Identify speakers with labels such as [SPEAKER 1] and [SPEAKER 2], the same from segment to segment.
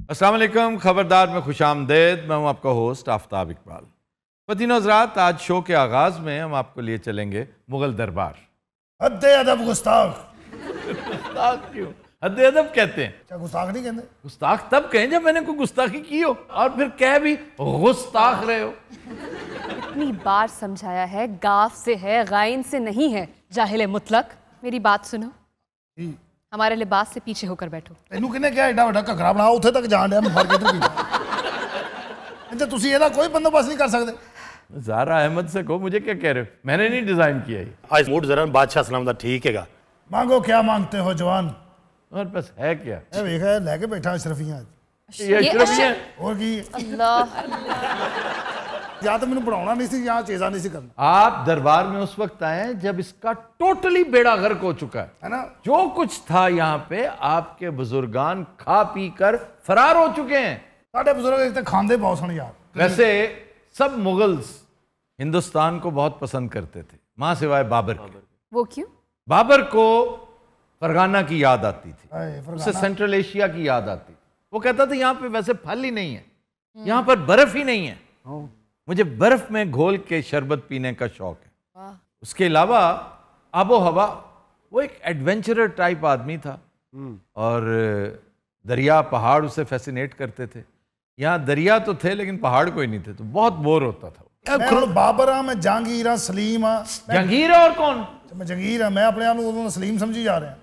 [SPEAKER 1] अस्सलाम वालेकुम, खबरदार में खुशामदेद। मैं हूं आपका होस्ट आफ्ताब इकबाल। फ़तीन हज़रात, आज शो के आगाज़ में हम आपको लिए चलेंगे मुग़ल दरबार।
[SPEAKER 2] हद्दे अदब गुस्ताख।
[SPEAKER 1] गुस्ताख क्यों? हद्दे अदब कहते हैं।
[SPEAKER 2] क्या गुस्ताख नहीं कहते?
[SPEAKER 1] गुस्ताख तब कहें जब मैंने कोई गुस्ताखी की हो, और फिर कह भी गुस्ताख रहे हो।
[SPEAKER 3] इतनी बार समझाया है, गाफ से है, गाइन से नहीं है। जाहिल मुतलक, मेरी बात सुनो। हमारे लिबास से पीछे होकर बैठो।
[SPEAKER 2] तेनू किने क्या एडा वड्डा घघरा बना उथे तक जान दिया, मैं फड़ के इधर पीछे। तुसी ਇਹਦਾ कोई बंदोबस्त नहीं कर सकते?
[SPEAKER 1] ज़ारा अहमद से कहो, मुझे क्या कह रहे हो? मैंने नहीं डिज़ाइन किया ये।
[SPEAKER 4] आज मूड जरा बादशाह सलाम दा ठीक हैगा।
[SPEAKER 2] मांगो क्या मांगते हो जवान।
[SPEAKER 1] और बस है क्या?
[SPEAKER 2] ए वेख है लेके बैठा अशरफियां।
[SPEAKER 1] ये अशरफियां
[SPEAKER 2] और की
[SPEAKER 3] अल्लाह,
[SPEAKER 2] या तो मैंने पढ़ाना नहीं सी, या चीज़ा नहीं सी करना।
[SPEAKER 1] आप दरबार में उस वक्त आए जब इसका टोटली बेड़ा गर्क हो चुका
[SPEAKER 2] है ना?
[SPEAKER 1] जो कुछ था यहाँ पे, आपके बुजुर्गान खा पी कर फरार हो चुके हैं।
[SPEAKER 2] साढ़े बुजुर्ग एक तो खांदे बहुत सन यार।
[SPEAKER 1] वैसे सब मुगल्स हिंदुस्तान को बहुत पसंद करते थे, मां सिवाय बाबर के।
[SPEAKER 3] वो क्यों?
[SPEAKER 1] बाबर को फरगाना की याद आती थी,
[SPEAKER 2] फरगाना।
[SPEAKER 1] उससे सेंट्रल एशिया की याद आती थी। वो कहता था यहाँ पे वैसे फल ही नहीं है, यहाँ पर बर्फ ही नहीं है, मुझे बर्फ में घोल के शरबत पीने का शौक है। उसके अलावा आबो हवा, वो एक एडवेंचरर टाइप आदमी था, और दरिया पहाड़ उसे फैसिनेट करते थे। यहाँ दरिया तो थे लेकिन पहाड़ कोई नहीं थे, तो बहुत बोर होता था।
[SPEAKER 2] मैं बाबर हाँ, मैं जहांगीर हाँ, सलीम हाँ।
[SPEAKER 1] जहांगीर और कौन?
[SPEAKER 2] मैं जहांगीर हाँ, मैं अपने आप को सलीम समझी जा रहे हैं।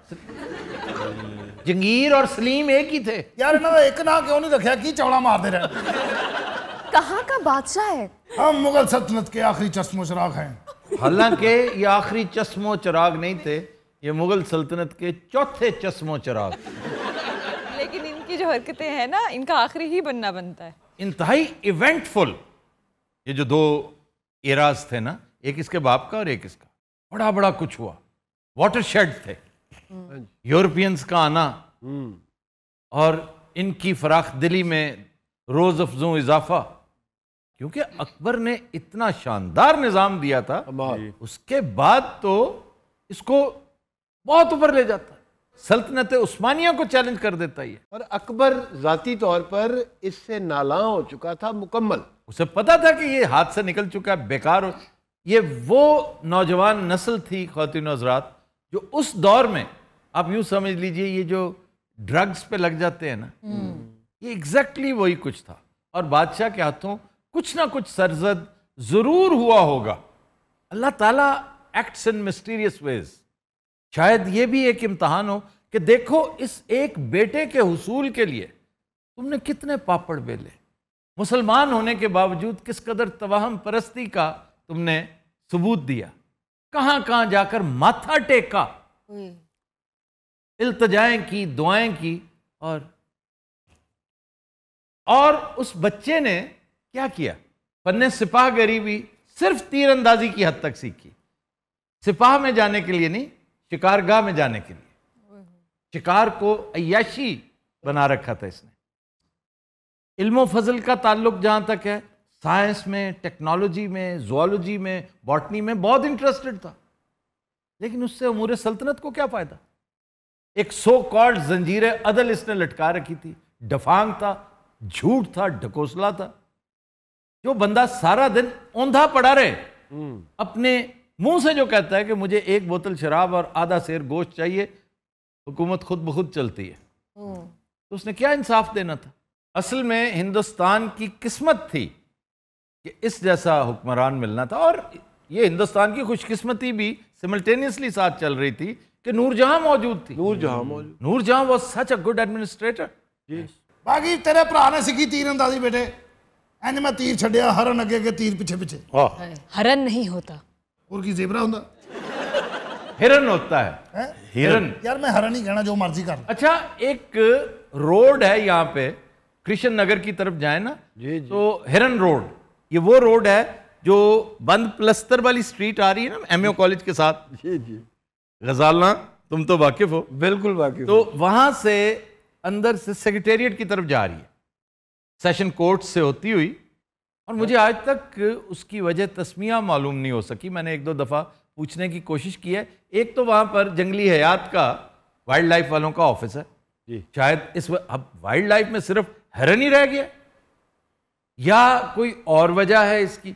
[SPEAKER 1] जहांगीर और सलीम एक ही थे
[SPEAKER 2] यार। इन्होंने एक ना क्यों नहीं रखा कि चौड़ा मारते रहे?
[SPEAKER 3] कहाँ का बादशाह है?
[SPEAKER 2] हम मुगल सल्तनत के आखिरी चश्मो चिराग हैं।
[SPEAKER 1] हालांकि ये आखिरी चश्मो चिराग नहीं थे, ये मुगल सल्तनत के चौथे चश्मो चिराग।
[SPEAKER 5] लेकिन इनकी जो हरकतें हैं ना, इनका आखिरी ही बनना बनता है।
[SPEAKER 1] इंतहाई इवेंटफुल ये जो दो एराज थे ना, एक इसके बाप का और एक इसका, बड़ा बड़ा कुछ हुआ। वाटरशेड थे, यूरोपियंस का आना और इनकी फराख दिली में रोज अफजों इजाफा, क्योंकि अकबर ने इतना शानदार निजाम दिया था, उसके बाद तो इसको बहुत ऊपर ले जाता, सल्तनत उस्मानिया को चैलेंज कर देता ही है।
[SPEAKER 6] और अकबर जाती तौर पर इससे नाला हो चुका था मुकम्मल।
[SPEAKER 1] उसे पता था कि ये हाथ से निकल चुका है, बेकार हो। ये वो नौजवान नस्ल थी ख्वातीन हज़रात, जो उस दौर में, आप यूं समझ लीजिए, ये जो ड्रग्स पे लग जाते हैं ना, ये एग्जैक्टली वही कुछ था। और बादशाह के हाथों कुछ ना कुछ सरजद जरूर हुआ होगा। अल्लाह ताला एक्ट्स इन मिस्टीरियस वेज। शायद ये भी एक इम्तहान हो कि देखो इस एक बेटे के हुसूल के लिए तुमने कितने पापड़ बेले, मुसलमान होने के बावजूद किस कदर तवाहम परस्ती का तुमने सबूत दिया, कहां कहां जाकर माथा टेका, इल्तजाएं की, दुआएं की, और उस बच्चे ने क्या किया? फन्ने सिपाह गरीबी सिर्फ तीरंदाजी की हद तक सीखी, सिपाह में जाने के लिए नहीं, शिकारगाह में जाने के लिए। शिकार को अय्याशी बना रखा था इसने। इल्मो फजल का ताल्लुक जहां तक है, साइंस में, टेक्नोलॉजी में, ज़ूलॉजी में, बॉटनी में बहुत इंटरेस्टेड था, लेकिन उससे उमूर सल्तनत को क्या फायदा? एक सो कॉल्ड जंजीर अदल इसने लटका रखी थी, डफांग था, झूठ था, ढकोसला था। जो बंदा सारा दिन औंधा पड़ा रहे, अपने मुंह से जो कहता है कि मुझे एक बोतल शराब और आधा सेर गोश्त चाहिए, हुकूमत खुद ब खुद चलती है, तो उसने क्या इंसाफ देना था? असल में हिंदुस्तान की किस्मत थी कि इस जैसा हुक्मरान मिलना था, और ये हिंदुस्तान की खुशकिस्मती भी सिमल्टेनियसली साथ चल रही थी कि नूरजहां मौजूद थी। Noorjahan was such a good administrator.
[SPEAKER 2] बाकी तेरे भरा ने सीखी तीरंदाजी बेटे, इंज मैं तीर छड़िया, हरन अगे अगे, तीर पिछे पिछे।
[SPEAKER 3] हरन नहीं होता,
[SPEAKER 2] और की ज़ेबरा हुंदा?
[SPEAKER 1] हिरन होता है। हिरन।
[SPEAKER 2] यार मैं हरन ही कहना, जो मर्जी कर।
[SPEAKER 1] अच्छा, एक रोड है यहाँ पे, कृष्ण नगर की तरफ जाए ना, तो हिरन रोड, ये वो रोड है जो बंद प्लस्तर वाली स्ट्रीट आ रही है ना एमओ कॉलेज के साथ।
[SPEAKER 6] जी
[SPEAKER 1] गजालना, तुम तो वाकिफ हो।
[SPEAKER 6] बिल्कुल वाकिफ।
[SPEAKER 1] तो वहां से अंदर से सेक्रेटेरिएट की तरफ जा रही है, सेशन कोर्ट से होती हुई, और मुझे आज तक उसकी वजह तस्मिया मालूम नहीं हो सकी। मैंने एक दो दफ़ा पूछने की कोशिश की है। एक तो वहाँ पर जंगली हयात का, वाइल्ड लाइफ वालों का ऑफिस है जी, शायद अब वाइल्ड लाइफ में सिर्फ हिरन ही रह गया, या कोई और वजह है इसकी?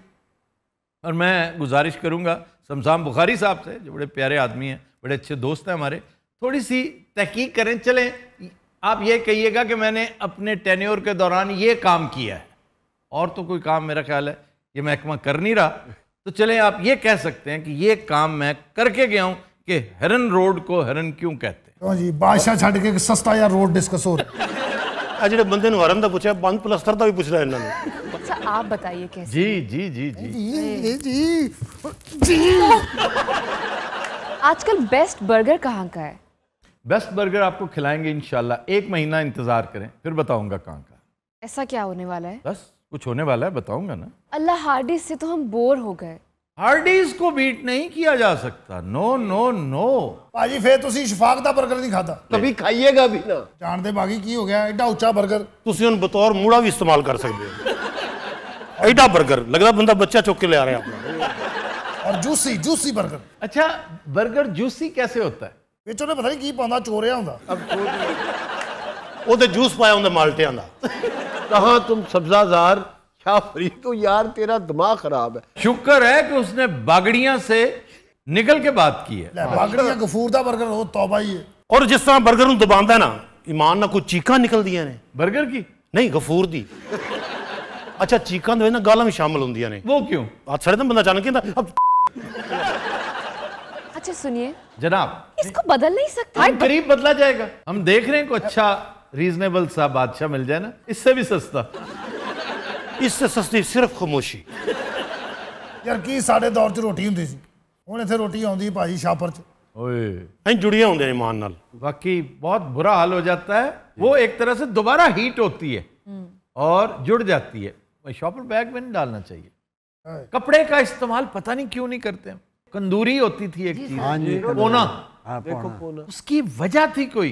[SPEAKER 1] और मैं गुजारिश करूंगा शमशान बुखारी साहब से, जो बड़े प्यारे आदमी हैं, बड़े अच्छे दोस्त हैं हमारे, थोड़ी सी तहकीक करें। चलें, आप ये कहिएगा कि मैंने अपने टेन्योर के दौरान ये काम किया है, और तो कोई काम मेरा ख्याल है ये महकमा कर नहीं रहा, तो चलें आप ये कह सकते हैं कि ये काम मैं करके गया हूं कि हिरन रोड को हिरन क्यों कहते हैं।
[SPEAKER 2] क्यों जी बादशाह छड़ के सस्ता या रोड डिस्कस हो रहा है।
[SPEAKER 4] आ ਜਿਹੜੇ ਬੰਦੇ ਨੂੰ ਹਰਨ ਦਾ ਪੁੱਛਿਆ ਬੰਦ ਪਲਸਤਰ ਦਾ ਵੀ ਪੁੱਛ ਲਿਆ ਇਹਨਾਂ ਨੇ।
[SPEAKER 3] अच्छा आप बताइए कैसे?
[SPEAKER 1] जी जी जी जी
[SPEAKER 2] जी
[SPEAKER 3] आजकल बेस्ट बर्गर कहाँ का है?
[SPEAKER 1] बेस्ट बर्गर आपको खिलाएंगे इंशाल्लाह, 1 महीना इंतजार करें फिर बताऊंगा कहाँ का।
[SPEAKER 3] ऐसा क्या होने वाला है?
[SPEAKER 1] बस कुछ होने वाला है, बताऊंगा ना।
[SPEAKER 3] अल्लाह हार्डिस से तो हम बोर हो गए।
[SPEAKER 1] हार्डीज को बीट नहीं किया जा सकता, नो नो नो।
[SPEAKER 2] ਭਾਜੀ ਫੇਰ ਤੁਸੀਂ ਸ਼ਫਾਕ ਦਾ 버ਗਰ ਨਹੀਂ ਖਾਦਾ?
[SPEAKER 6] कभी खाइएगा भी ना।
[SPEAKER 2] ਜਾਣਦੇ ਬਾਗੀ ਕੀ ਹੋ ਗਿਆ ਐਡਾ ਉੱਚਾ 버ਗਰ।
[SPEAKER 4] ਤੁਸੀਂ ਉਹਨੂੰ ਬਤੌਰ ਮੂੜਾ ਵੀ ਇਸਤੇਮਾਲ ਕਰ ਸਕਦੇ ਹੋ। ਐਡਾ 버ਗਰ ਲੱਗਦਾ ਬੰਦਾ ਬੱਚਾ ਚੁੱਕ ਕੇ ਲਿਆ ਰਿਹਾ ਆਪਣਾ।
[SPEAKER 2] और जूसी जूसी 버ਗਰ।
[SPEAKER 1] अच्छा, बर्गर जूसी कैसे होता है?
[SPEAKER 2] ਵਿੱਚ ਉਹਨੇ ਪਤਾ ਨਹੀਂ ਕੀ ਪਾਉਂਦਾ, ਚੋਰਿਆ ਹੁੰਦਾ।
[SPEAKER 4] ਉਹਦੇ ਜੂਸ ਪਾਇਆ ਹੁੰਦਾ ਮਾਲਟਿਆਂ ਦਾ।
[SPEAKER 6] कहाँ तुम सब्जाजार शाह फरीद, तो यार तेरा दिमाग खराब है।
[SPEAKER 1] शुक्र है कि उसने बागड़ियां से निकल के बात की है।
[SPEAKER 2] ਲੈ ਬਾਗੜੀਆਂ ਗਫੂਰ ਦਾ 버ਗਰ ਉਹ ਤੌਬਾ ਹੀ ਹੈ।
[SPEAKER 4] ਔਰ ਜਿਸ ਤਰ੍ਹਾਂ 버ਗਰ ਨੂੰ ਦਬਾਉਂਦਾ ਨਾ, ਈਮਾਨ ਨਾਲ ਕੋਈ ਚੀਕਾਂ ਨਿਕਲਦੀਆਂ ਨੇ।
[SPEAKER 1] बर्गर की?
[SPEAKER 4] ਨਹੀਂ ਗਫੂਰ ਦੀ। ਅੱਛਾ ਚੀਕਾਂ ਦੇ ਵਿੱਚ ਨਾ ਗਾਲਾਂ ਵੀ ਸ਼ਾਮਲ ਹੁੰਦੀਆਂ ਨੇ।
[SPEAKER 1] वो क्यों?
[SPEAKER 4] ਹੱਥ ਸੜੇ ਤਾਂ ਬੰਦਾ ਜਾਣ ਕੇ ਕਹਿੰਦਾ
[SPEAKER 3] अच्छा सुनिए,
[SPEAKER 1] जनाब,
[SPEAKER 3] इसको बदल नहीं सकते?
[SPEAKER 1] हम करीब बदला जाएगा। हम देख रहे हैं कोई अच्छा रीजनेबल सा बादशाह मिल जाए ना, इससे भी सस्ता।
[SPEAKER 4] इससे सस्ती सिर्फ खामोशी।
[SPEAKER 2] ਯਾਰ ਕੀ ਸਾਡੇ ਦੌਰ 'ਚ ਰੋਟੀ ਹੁੰਦੀ ਸੀ, ਹੁਣ ਇੱਥੇ ਰੋਟੀ ਆਉਂਦੀ ਭਾਜੀ ਸ਼ਾਪਰ 'ਚ।
[SPEAKER 1] ओए,
[SPEAKER 4] ਅਸੀਂ ਜੁੜੀਆਂ ਹੁੰਦੇ ਨੇ ਈਮਾਨ ਨਾਲ।
[SPEAKER 1] वाकई बहुत बुरा हाल हो जाता है। वो एक तरह से दोबारा हीट होती है और जुड़ जाती है। शॉपर बैग में नहीं डालना चाहिए। कपड़े का इस्तेमाल पता नहीं क्यों नहीं करते हम। कंदूरी होती थी एक चीज, पोना,
[SPEAKER 6] देखो कोना।
[SPEAKER 1] उसकी वजह थी कोई।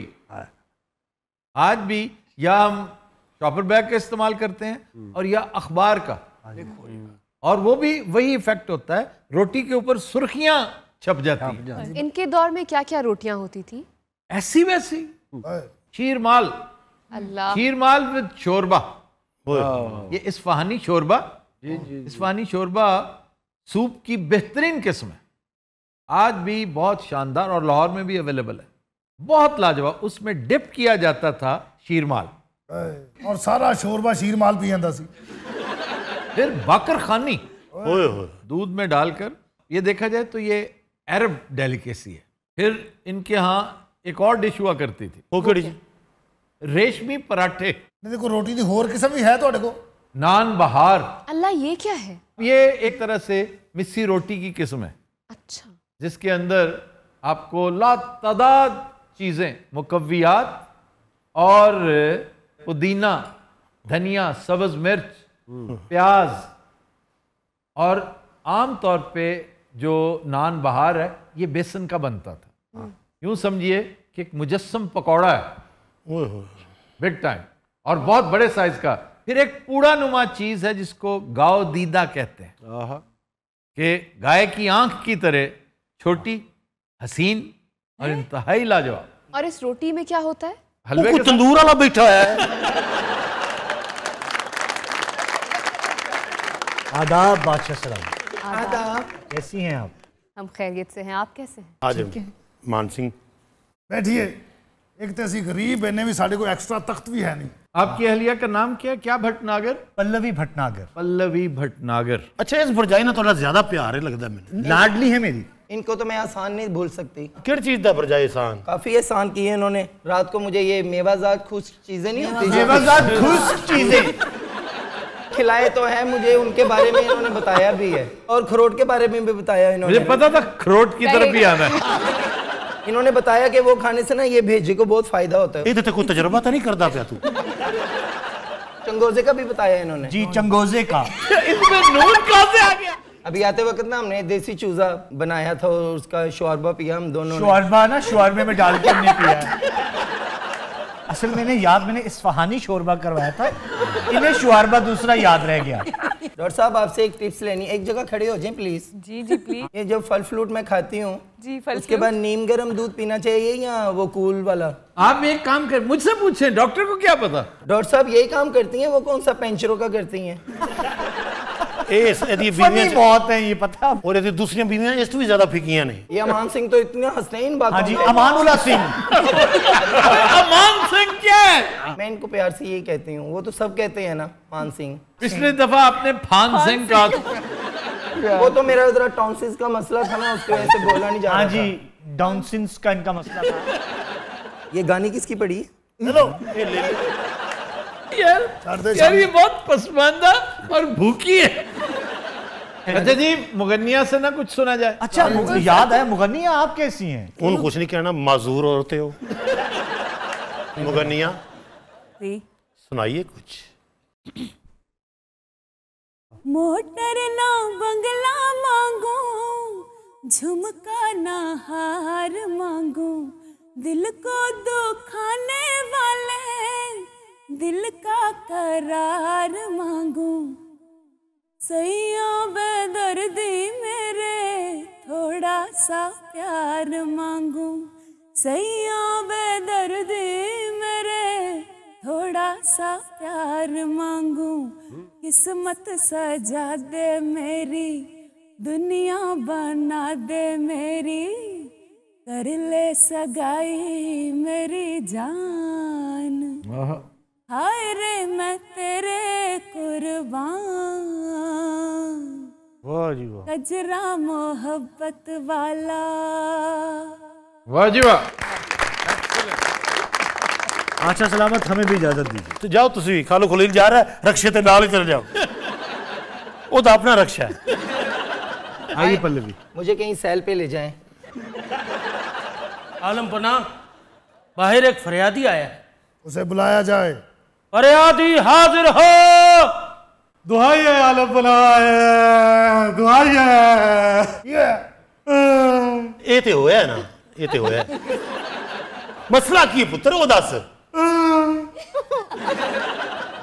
[SPEAKER 1] आज भी या हम शॉपर बैग का इस्तेमाल करते हैं और या अखबार का, और वो भी वही इफेक्ट होता है, रोटी के ऊपर सुर्खियां छप जाती हैं।
[SPEAKER 3] इनके दौर में क्या क्या रोटियां होती थी?
[SPEAKER 1] ऐसी वैसी शीरमाल,
[SPEAKER 3] अल्लाह।
[SPEAKER 1] शीरमाल विद शोरबा। ये इस्फहानी शोरबा, इस्फहानी शोरबा सूप की बेहतरीन किस्म है, आज भी बहुत शानदार, और लाहौर में भी अवेलेबल है, बहुत लाजवाब। उसमें डिप किया जाता था शीरमाल,
[SPEAKER 2] और सारा शोरबा शीर माल पी ਜਾਂਦਾ ਸੀ।
[SPEAKER 1] फिर बाकर खानी
[SPEAKER 4] ओए होए।
[SPEAKER 1] दूध में डालकर, ये देखा जाए तो ये अरब डेलिकेसी है। फिर इनके यहाँ एक और डिश हुआ करती थी,
[SPEAKER 4] ਉਹ ਕਿਹੜੀ ਜੀ?
[SPEAKER 1] रेशमी पराठे,
[SPEAKER 2] ਨਹੀਂ ਦੇਖੋ ਰੋਟੀ ਦੀ ਹੋਰ किस्म भी है ਤੁਹਾਡੇ ਕੋਲ?
[SPEAKER 1] नान बहार।
[SPEAKER 3] अल्लाह ये क्या है?
[SPEAKER 1] ये एक तरह से मिस्सी रोटी की किस्म है,
[SPEAKER 3] अच्छा,
[SPEAKER 1] जिसके अंदर आपको लातादाद चीज़ें, मुकव्वियात और पुदीना, धनिया, सब्ज़ मिर्च, प्याज, और आम तौर पे जो नान बहार है ये बेसन का बनता था। यूं समझिए कि एक मुजस्सम पकौड़ा है,
[SPEAKER 4] ओए होए।
[SPEAKER 1] बिग टाइम, और बहुत बड़े साइज का। फिर एक पूड़ा नुमा चीज़ है जिसको गाव दीदा कहते हैं,
[SPEAKER 6] आहा।
[SPEAKER 1] कि गाय की आंख की तरह छोटी, हसीन और इंतहाई लाजवाब।
[SPEAKER 3] और इस रोटी में क्या होता है?
[SPEAKER 1] हलवे
[SPEAKER 4] कोई
[SPEAKER 1] के साथ
[SPEAKER 4] तंदूर वाला बैठा है।
[SPEAKER 7] आदाब बादशाह सलाम।
[SPEAKER 3] आदाब।
[SPEAKER 7] कैसी हैं आप?
[SPEAKER 3] हम खैरियत से हैं, आप कैसे हैं?
[SPEAKER 4] आज मान सिंह
[SPEAKER 2] बैठिए। एक तो ਅਸੀਂ गरीब इन्हें भी साढ़े को एक्स्ट्रा तख्त भी है नहीं।
[SPEAKER 1] आपकी अहलिया का नाम क्या? क्या भटनागर?
[SPEAKER 7] पल्लवी भटनागर।
[SPEAKER 1] पल्लवी भटनागर।
[SPEAKER 4] अच्छा इस भरजाई ना थोड़ा ज्यादा प्यार है लगता है मैंने।
[SPEAKER 7] लाडली है मेरी।
[SPEAKER 8] इनको तो मैं आसान नहीं भूल सकती।
[SPEAKER 4] किस चीज का भरजाई एहसान?
[SPEAKER 8] काफी एहसान किए इन्होंने। रात को मुझे ये मेवाजात खुश चीजें नहीं होती,
[SPEAKER 1] मेवाजात खुश चीजें
[SPEAKER 8] खिलाए तो है मुझे, उनके बारे में इन्होंने बताया भी है, और खरोट के बारे में भी बताया इन्होंने।
[SPEAKER 1] मुझे पता था खरोट की तरफ ही आना है।
[SPEAKER 8] इन्होंने बताया कि वो खाने से ना ये भेजे को बहुत फायदा होता है।
[SPEAKER 4] ये तो कोई तजुर्बा तो नहीं करता पाया तू?
[SPEAKER 8] चंगोजे का भी बताया इन्होंने।
[SPEAKER 7] जी चंगोजे का।
[SPEAKER 1] इसमें नून कहां से आ गया?
[SPEAKER 8] अभी आते वक्त ना हमने देसी चूजा बनाया था और उसका शोरबा पिया हम दोनों ने।
[SPEAKER 7] शोरबा ना शोरबे में डाल के हमने पिया है। असल में मैंने इस्फहानी शोरबा करवाया था, इन्हें शोरबा दूसरा याद रह गया।
[SPEAKER 8] डॉक्टर साहब आपसे एक टिप्स लेनी, एक जगह खड़े हो जाएं प्लीज।
[SPEAKER 5] Ji ji please.
[SPEAKER 8] ये जब फल फ्रूट मैं खाती हूँ
[SPEAKER 5] जी फल
[SPEAKER 8] उसके बाद नीम गर्म दूध पीना चाहिए या वो कूल वाला?
[SPEAKER 1] आप एक काम कर, मुझसे पूछें, डॉक्टर को क्या पता।
[SPEAKER 8] डॉक्टर साहब यही काम करती हैं, वो कौन सा पेंचरों का करती हैं?
[SPEAKER 4] यदि
[SPEAKER 7] फनी बहुत है ये पता।
[SPEAKER 4] और यदि दूसरी बीवियां इस तो भी ज्यादा फिकियां नहीं।
[SPEAKER 8] ये अमान सिंह तो इतने हंसते हैं इन बातों
[SPEAKER 7] हाँ जी,
[SPEAKER 8] पे।
[SPEAKER 7] अमानुल्लाह सिंह।
[SPEAKER 1] अमान सिंह क्या है?
[SPEAKER 8] मैं इनको प्यार से यही कहती हूँ, वो तो सब कहते हैं ना मान सिंह।
[SPEAKER 1] पिछली दफा आपने फान सिंह कहा।
[SPEAKER 8] वो तो मेरा जरा टॉन्सिस का मसला था ना, उसकी वजह से बोला नहीं जा रहा
[SPEAKER 7] हाँ
[SPEAKER 8] था।
[SPEAKER 7] जी, डाउन सिंस का इनका मसला था।
[SPEAKER 8] ये गानी किसकी पड़ी?
[SPEAKER 2] हेलो
[SPEAKER 1] यार ये बहुत पसमानदा और भूखी है। अच्छा जी, मुगन्निया से ना कुछ सुना जाए।
[SPEAKER 7] अच्छा मुझे याद है, मुगन्निया आप कैसी हैं?
[SPEAKER 4] उन कुछ नहीं कहना, माजूर औरतें हो। मुगन्निया सुनाइए कुछ।
[SPEAKER 9] मोटर ना बंगला मांगू, झुमका ना हार मांगू, दिल को दुखाने वाले दिल का करार मांगू, सैयों बेदर्दी मेरे थोड़ा सा प्यार मांगू, सैयों बेदर्दी मेरे थोड़ा सा प्यार मांगू, किस्मत सजा दे मेरी, दुनिया बना दे मेरी, कर ले सगाई मेरी जान, हाय रे मैं तेरे कुर्बान,
[SPEAKER 4] वाह जी वाह।
[SPEAKER 9] कजरा मोहब्बत वाला।
[SPEAKER 1] वाह जी वाह।
[SPEAKER 7] अच्छा सलामत, हमें भी इजाजत दीजिए।
[SPEAKER 4] तो जाओ तुसी, खालो खलील जा रहा है, रक्षे ते नाल ही चले जाओ। वो तो अपना रक्षा है।
[SPEAKER 7] आइए पल्लवी,
[SPEAKER 8] मुझे कहीं सैल पे ले जाएं।
[SPEAKER 10] आलम पना, बाहर एक फरियादी आया है।
[SPEAKER 2] उसे बुलाया जाए।
[SPEAKER 10] फरियादी हाजिर हो।
[SPEAKER 7] दुहाई है आलम बनाए, दुहाई है।
[SPEAKER 4] ये तो होया है ना, ये तो होया है। मसला की पुत्र वो दस।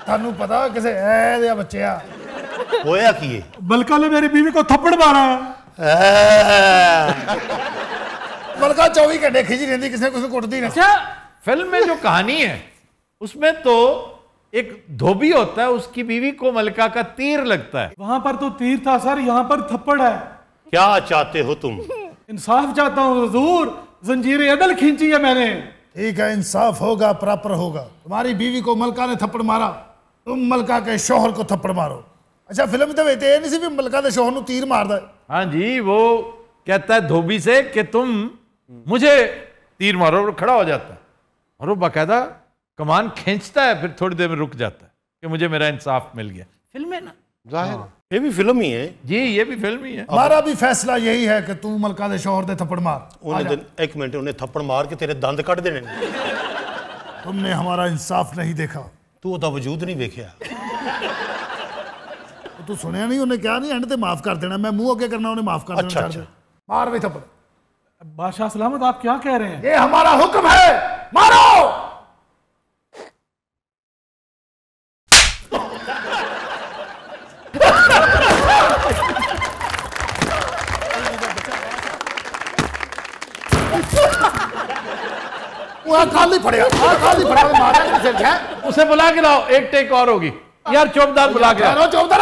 [SPEAKER 2] थानू पता किसे ऐ दिया बच्चिया
[SPEAKER 4] होया की है?
[SPEAKER 7] बलका ने मेरी बीवी को थप्पड़ मारा।
[SPEAKER 2] बलका 24 घंटे खिंची रहती, किसी कुछ कुटती नहीं।
[SPEAKER 1] अच्छा, फिल्म में जो कहानी है उसमें तो एक धोबी होता है, उसकी बीवी को मलका का तीर लगता है।
[SPEAKER 10] वहां पर तो तीर था सर, यहाँ पर थप्पड़ है।
[SPEAKER 4] क्या चाहते हो तुम?
[SPEAKER 10] इंसाफ चाहता हूँ हुजूर, जंजीर अदल खींची है मैंने।
[SPEAKER 2] ठीक है, इंसाफ होगा, प्रॉपर होगा। तुम्हारी बीवी को मलका ने थप्पड़ मारा, तुम मलका के शोहर को थप्पड़ मारो। अच्छा फिल्म तो ये नहीं सी भी मलका के शोहर को तीर मार दे।
[SPEAKER 1] हाँ जी, वो कहता है धोबी से कि तुम मुझे तीर मारो, और खड़ा हो जाता है और वो बाकायदा कमान खींचता है, फिर थोड़ी देर में रुक जाता है कि मुझे मेरा इंसाफ मिल गया। फिल्म है ना,
[SPEAKER 6] जाहिर
[SPEAKER 4] ये भी फिल्म ही है
[SPEAKER 1] जी, ये भी फिल्म ही है।
[SPEAKER 2] हमारा भी फैसला यही है कि तू मलका के शोहर दे थप्पड़ मार।
[SPEAKER 4] उन्हें एक मिनट, उन्हें थप्पड़ मार के तेरे दंद कट देने।
[SPEAKER 2] तुमने हमारा इंसाफ नहीं देखा।
[SPEAKER 4] तू ओदा वजूद नहीं देखा।
[SPEAKER 2] तू सुनिया नहीं, उन्हें क्या नहीं एंड ते माफ कर देना, मैं मुंह अगे करना, उन्हें माफ कर देना।
[SPEAKER 4] अच्छा,
[SPEAKER 2] अच्छा। मार भी थप्पड़।
[SPEAKER 10] बादशाह सलामत, आप क्या कह रहे हैं?
[SPEAKER 2] ये हमारा हुक्म है, मारो। खाली पड़ेगा, खाली पड़ेगा, मारा सिर है।
[SPEAKER 1] उसे बुला के लाओ, एक टेक और होगी। यार चौबदार बुला के लाओ।
[SPEAKER 2] चौबदार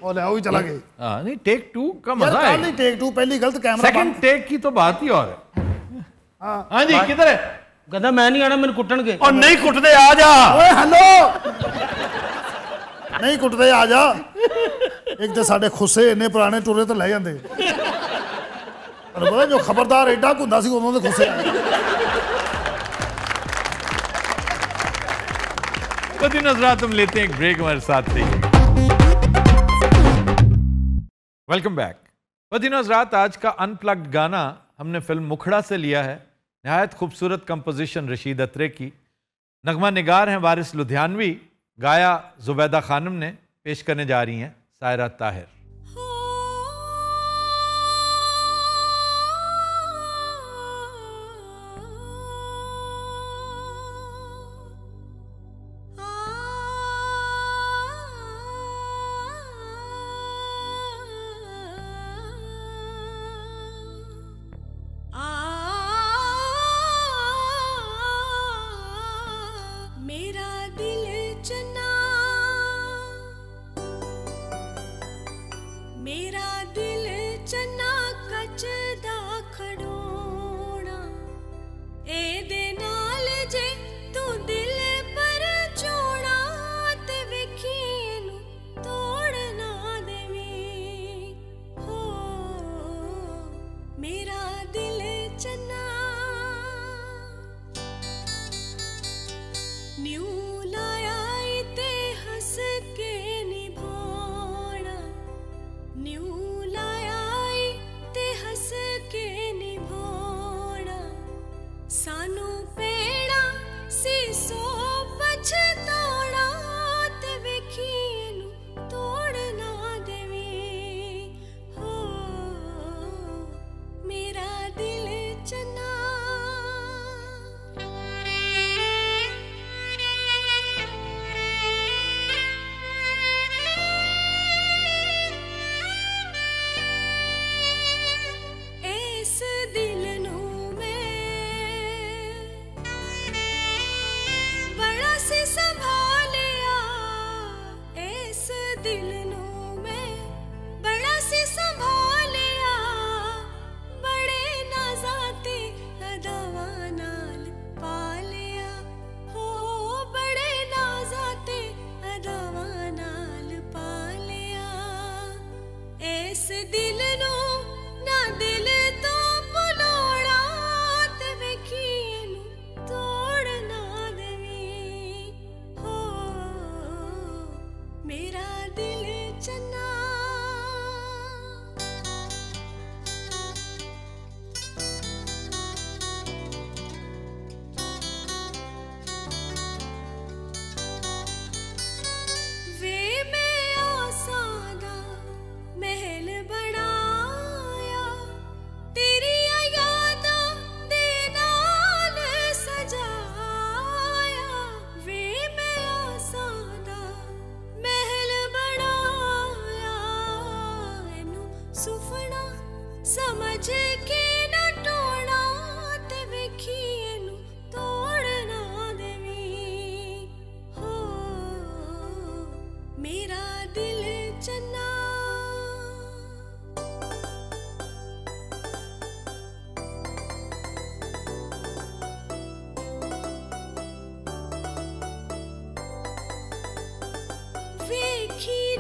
[SPEAKER 2] वो चला गई।
[SPEAKER 1] हाँ नहीं, टेक 2 का मजा है।
[SPEAKER 2] खाली टेक 2, पहली गलत कैमरा।
[SPEAKER 1] सेकंड टेक की तो बात ही और है। हाँ जी, किधर है?
[SPEAKER 10] कहता मैं नहीं आना, मैंने कुटन के।
[SPEAKER 4] और नहीं कुटदे, आ जा।
[SPEAKER 2] ओए हेलो, नहीं कुटदे, आ जा। एक तो साडे खुसे इन्ने पुराने टुरे तो ले जाते। पता जो खबरदार एडा हुंदा सी उदों दे खुसे।
[SPEAKER 1] बदीन हज़रात, हम लेते हैं एक ब्रेक, हमारे साथ रहिए। Welcome back. बदीन हज़रात, आज का अनप्लग्ड गाना हमने फिल्म मुखड़ा से लिया है। नहायत खूबसूरत कंपोजिशन रशीद अत्रे की। नगमा निगार हैं वारिस लुधियानवी, गाया जुबैदा खानम ने, पेश करने जा रही हैं सायरा ताहिर।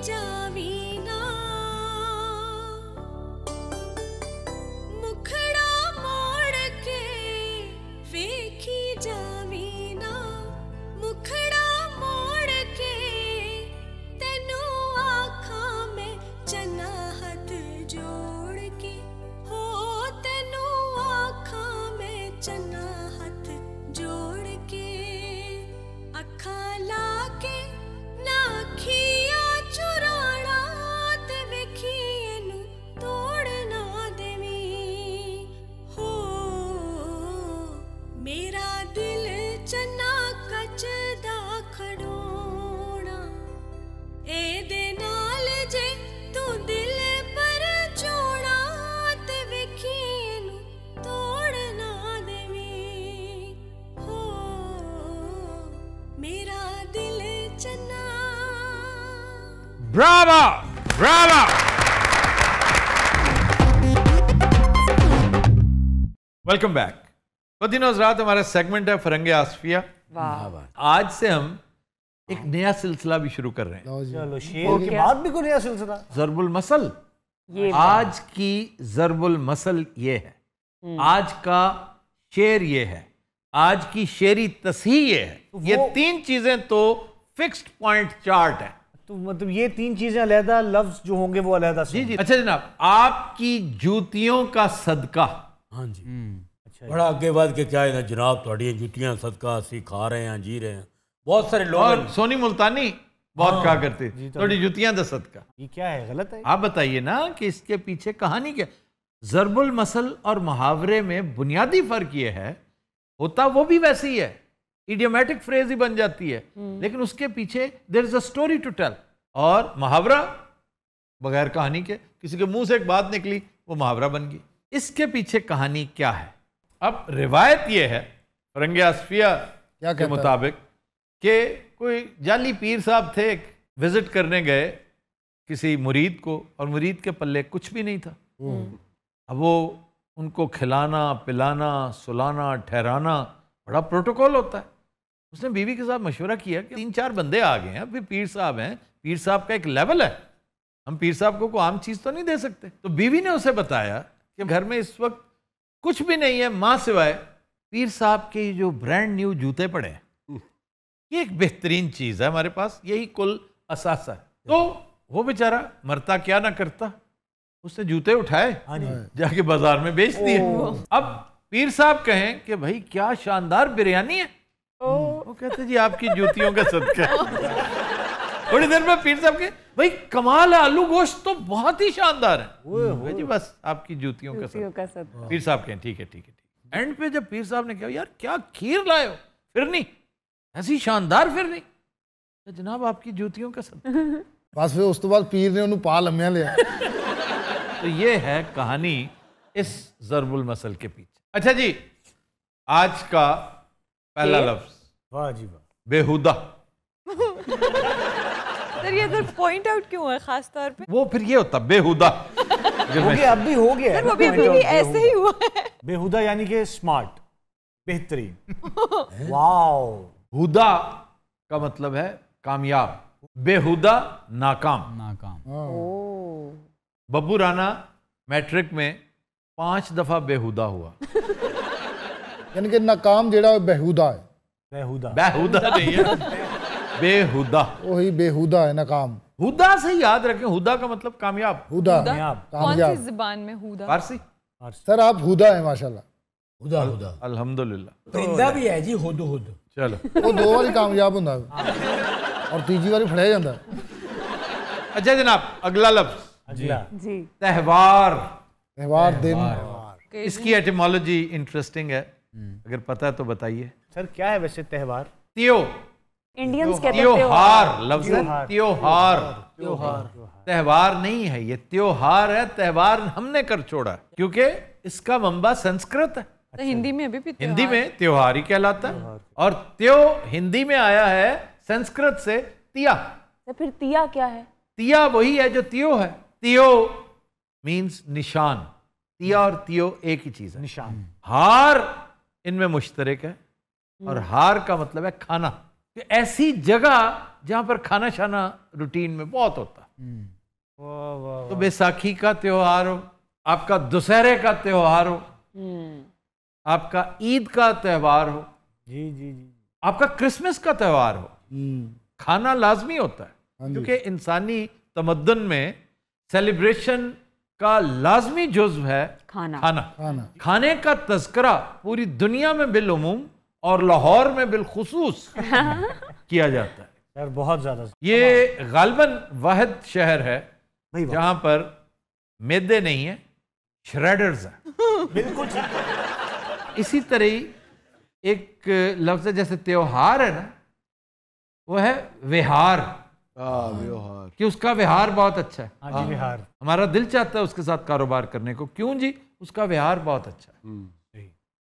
[SPEAKER 9] जावी ना मुखड़ा मोड़ के वेखी जावी ना मुखड़ा मोड़ के तेनू आँखां में चना हथ जोड़ के हो तेनू आँखां में चना हथ जोड़ के अखा ला के ना खिया चुराना ते वेखी एनू तोड़ ना देवी हो मेरा दिल चना कच दा खड़ोना एदे नाल जे तू दिल पर जोड़ा ते वेखी एनू तोड़ ना देवी हो मेरा दिल चना
[SPEAKER 1] ब्रावो ब्रावो। Welcome back. दिनों रात हमारा सेगमेंट है फरंगे आसफिया। आज से हम एक नया सिलसिला भी शुरू कर रहे हैं।
[SPEAKER 7] चलो शेर के बाद भी कोई नया सिलसिला।
[SPEAKER 1] ज़रबुल मसल। आज की ज़रबुल मसल ये है, आज का शेर ये है, आज की शेरी तस्हीह ये है।
[SPEAKER 7] तो
[SPEAKER 1] ये तीन चीजें तो फिक्स्ड पॉइंट चार्ट है।
[SPEAKER 7] तो मतलब ये तीन चीजें अलहदा, लफ्ज जो होंगे वो अलहदा।
[SPEAKER 1] जी जी। अच्छा जनाब, आपकी जूतियों का सदका।
[SPEAKER 11] हाँ जी। अच्छा, बड़ा आगे बढ़ के क्या है ना जनाब, थोड़ी जुतियां सदका असी खा रहे हैं, जी रहे हैं। बहुत सारे लोग
[SPEAKER 1] और सोनी मुल्तानी बहुत कहा करते, थोड़ी जुतियां द सदका।
[SPEAKER 7] ये क्या है, गलत है?
[SPEAKER 1] आप बताइए ना कि इसके पीछे कहानी क्या। ज़रबुल मसल और मुहावरे में बुनियादी फर्क ये है, होता वो भी वैसे ही है, इडियोमैटिक फ्रेज ही बन जाती है, लेकिन उसके पीछे there is a story to tell. और मुहावरा बगैर कहानी के, किसी के मुंह से एक बात निकली वो मुहावरा बन गई। इसके पीछे कहानी क्या है? अब रिवायत ये है फरंगे आसफिया के मुताबिक कि कोई जाली पीर साहब थे, विजिट करने गए किसी मुरीद को, और मुरीद के पल्ले कुछ भी नहीं था। अब वो उनको खिलाना पिलाना सुलाना ठहराना बड़ा प्रोटोकॉल होता है। उसने बीवी के साथ मशवरा किया कि 3-4 बंदे आ गए हैं, फिर पीर साहब हैं, पीर साहब का एक लेवल है, हम पीर साहब को कोई आम चीज़ तो नहीं दे सकते। तो बीवी ने उसे बताया कि घर में इस वक्त कुछ भी नहीं है माँ सिवाय पीर साहब के जो ब्रांड न्यू जूते पड़े हैं, ये एक बेहतरीन चीज़ है हमारे पास, यही कुल असासा है। तो वो बेचारा मरता क्या ना करता, उसने जूते उठाए जाके बाजार में बेच दिए। अब पीर साहब कहें कि भाई क्या शानदार बिरयानी है, वो कहते जी आपकी जूतियों का सदका। थोड़ी देर में पीर साहब के भाई कमाल है, आलू गोश्त तो बहुत ही शानदार है जी, बस आपकी जूतियों का सदका। पीर साहब कहें ठीक है ठीक है ठीक। एंड पे जब पीर साहब ने कहा यार क्या खीर लाए हो, फिरनी ऐसी शानदार फिरनी, तो जनाब आपकी जूतियों का सदका।
[SPEAKER 2] बस फिर उस तो बाद पीर ने उन्होंने पा लम्या लिया।
[SPEAKER 1] तो ये है कहानी इस ज़रबुल मसल के पीछे। अच्छा जी, आज का पहला लफ्ज,
[SPEAKER 7] वाह जी वाह,
[SPEAKER 1] बेहुदा।
[SPEAKER 5] सर ये तो पॉइंट आउट क्यों है खास तौर पे?
[SPEAKER 1] वो फिर ये होता बेहुदा।
[SPEAKER 7] हो गया, अब भी हो गया है,
[SPEAKER 5] वो भी ऐसे ही हुआ है।
[SPEAKER 7] बेहुदा यानी कि स्मार्ट, बेहतरीन। वाओ।
[SPEAKER 1] हुदा का मतलब है कामयाब, बेहुदा नाकाम। बब्बू राना मैट्रिक में 5 दफा बेहुदा हुआ।
[SPEAKER 2] यानी कि नाकाम जेड़ा बेहुदा है।
[SPEAKER 7] बेहुदा
[SPEAKER 1] बेहुदा नहीं है, बेहुदा।
[SPEAKER 2] वही बेहुदा है नाकाम।
[SPEAKER 1] हुदा से याद रखें, हुदा का मतलब कामयाब।
[SPEAKER 2] हुदा
[SPEAKER 5] कौन सी जुबान में हुदा?
[SPEAKER 1] फारसी।
[SPEAKER 2] सर आप हुदा है माशाल्लाह।
[SPEAKER 11] हुदा हुदा
[SPEAKER 1] अल्हम्दुलिल्लाह।
[SPEAKER 11] परिंदा भी है जी, हुद हुद।
[SPEAKER 1] चलो
[SPEAKER 2] वो 2 बारी कामयाब होता और तीजी बारी फड़िया जाता।
[SPEAKER 1] अच्छा जनाब, अगला लफ्ज
[SPEAKER 7] अगला
[SPEAKER 3] जी,
[SPEAKER 2] त्यौहार दिन।
[SPEAKER 1] इसकी एटिमोलॉजी इंटरेस्टिंग है, अगर पता है तो बताइए।
[SPEAKER 7] सर क्या है वैसे त्यौहार?
[SPEAKER 1] त्यो,
[SPEAKER 3] इंडियंस कहते हैं
[SPEAKER 1] त्योहार, लफ्ज है त्योहार। त्यौहार नहीं है ये, त्योहार है। त्यौहार हमने कर छोड़ा क्योंकि इसका मंबा संस्कृत है।
[SPEAKER 5] तो हिंदी में अभी भी
[SPEAKER 1] हिंदी में त्योहार ही कहलाता है, और त्यो हिंदी में आया है संस्कृत से तिया।
[SPEAKER 3] तो फिर तिया क्या है?
[SPEAKER 1] तिया वही है जो तियो है। तियो मीन्स निशान, तिया और तियो एक ही चीज है,
[SPEAKER 7] निशान।
[SPEAKER 1] हार इनमें मुश्तरक है, और हार का मतलब है खाना। तो ऐसी जगह जहां पर खाना शाना रूटीन में बहुत होता है, तो बैसाखी का त्योहार हो, आपका दुशहरे का त्योहार हो, आपका ईद का त्योहार हो,
[SPEAKER 7] जी जी जी,
[SPEAKER 1] आपका क्रिसमस का त्योहार हो, खाना लाजमी होता है, क्योंकि इंसानी तमद्दुन में सेलिब्रेशन का लाजमी जुज़्व है खाना। खाने का तज़किरा पूरी दुनिया में बिलउमूम और लाहौर में बिलखुसूस किया जाता है
[SPEAKER 7] यार, बहुत ज्यादा।
[SPEAKER 1] ये गालिबन वाहिद शहर है जहां पर मैदे नहीं है, श्रेडर्स हैं।
[SPEAKER 7] बिल्कुल ठीक।
[SPEAKER 1] इसी तरह ही एक लफ्ज़ है, जैसे त्योहार है ना, वो है विहार।
[SPEAKER 6] व्यवहार
[SPEAKER 1] कि उसका व्यवहार बहुत अच्छा है।
[SPEAKER 7] हाँ जी, विहार।
[SPEAKER 1] हमारा दिल चाहता है उसके साथ कारोबार करने को। क्यों जी? उसका व्यवहार बहुत अच्छा है।